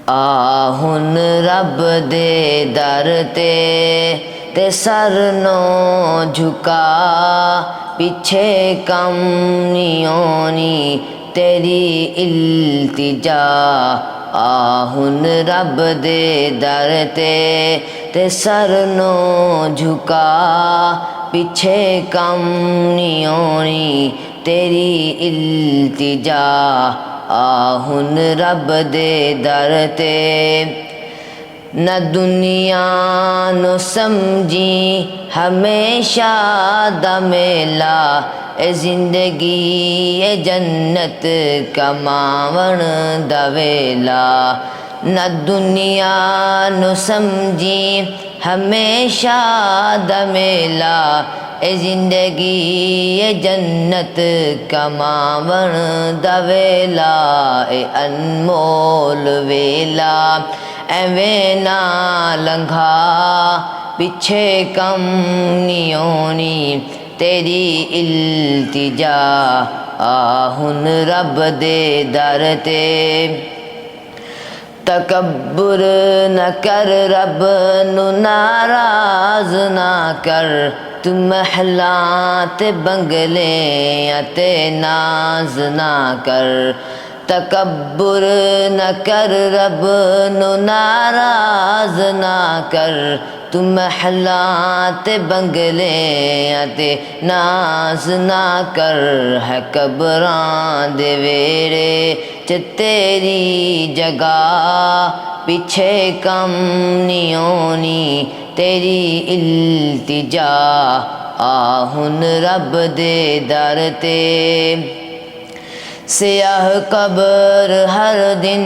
आ हुन रब दे दर ते सर नो झुका, पीछे कम नहीं होनी तेरी इल्तिजा। आ हुन रब दे दर ते सर नो झुका, पीछे कम नहीं होनी तेरी इल्तिजा। आ हुन रब दे दर ते न दुनिया नो समझी हमेशा दा मेला, ए जिंदगी ए जन्नत कमावण दा वेला। न दुनिया नो समझी हमेशा दा मेला, ए जिंदगी ए जन्नत कमावण दा वेला। ए अनमोल वेला एवें ना लंघा, पीछे कम नहीं होनी तेरी इल्तिजा। आ हुन रब दे दर ते तकब्बुर न कर, रब नु नाराज ना कर। तू महलां ते बंगले ते नाज ना कर। तकब्बुर न कर, रब नु नाराज ना कर। तू महलां ते बंगले ते नाज ना कर। है कबरां दे वेड़े च तेरी जगह, पीछे कम नहीं होनी तेरी इल्तिजा। आ हुन रब दे दर ते सियाह कब्र हर दिन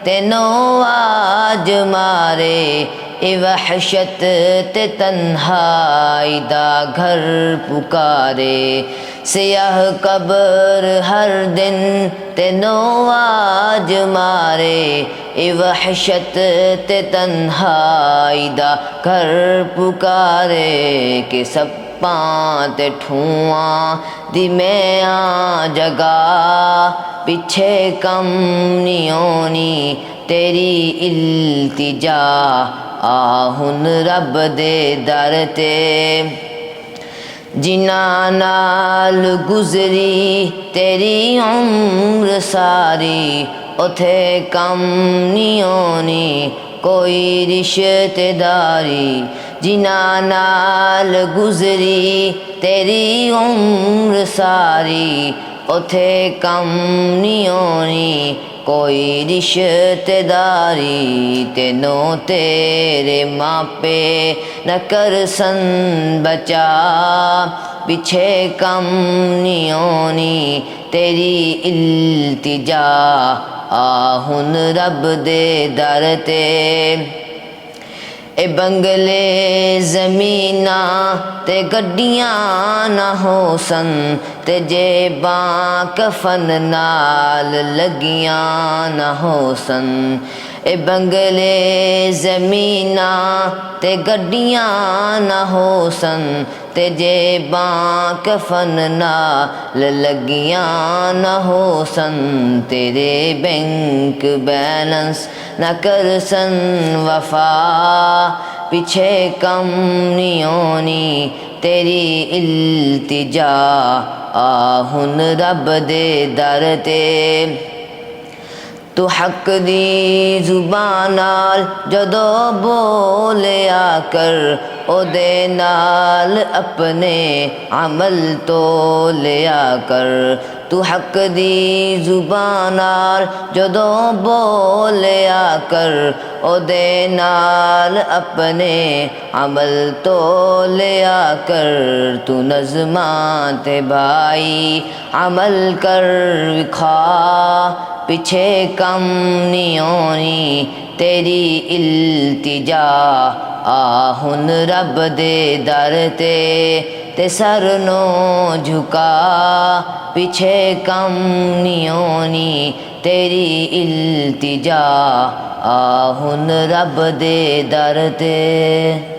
तेनो आज मारे। ए वहशत ते तन्हाई दा घर पुकारे। सियाह कब्र हर दिन तेनो आज मारे। ए वहशत ते तन्हाई दा घर पुकारे। के सब ते ठुआं दी मैं आ जगा, पीछे कम नहीं होनी तेरी इल्तिजा। आ हुन रब दे दर ते जिन्हां नाल गुजरी तेरी उम्र सारी, उथे कम नहीं होनी कोई रिश्तेदारी। जिन्हां नाल गुजरी तेरी उम्र सारी, उथे कम नहीं होनी कोई रिश्तेदारी। तेनो तेरे मापे न कर सन बचा, पीछे कम नहीं होनी तेरी इल्तिजा। आ हुन रब दे दर ते ए बंगले ज़मीना ते गड्डियां ना हो सन, ते जेबां कफन नाल लगियां ना हो सन। ए बंगले ज़मीना ते गड्डियां ना हो सन, ते जेबां कफन नाल लगियां ना हो सन। तेरे बैंक बैलेंस न कर सन वफा, पीछे कम नहीं होनी तेरी इल्तिजा। आ हुन रब दे दर ते तू हक दी जुबान नाल जदों बोलिया कर, ओदे नाल अपने अमल तो लिया कर। तू हक दी जुबान नाल जदों बोलिया कर, ओदे नाल अपने अमल तो लिया कर। तू नज़मां ते भाई अमल कर विखा, पीछे कम नहीं होनी तेरी इल्तिजा। आ हुन रब दे दर ते सर नो झुका, पीछे कम नहीं होनी तेरी इल्तिजा। आ हुन रब दे दर ते।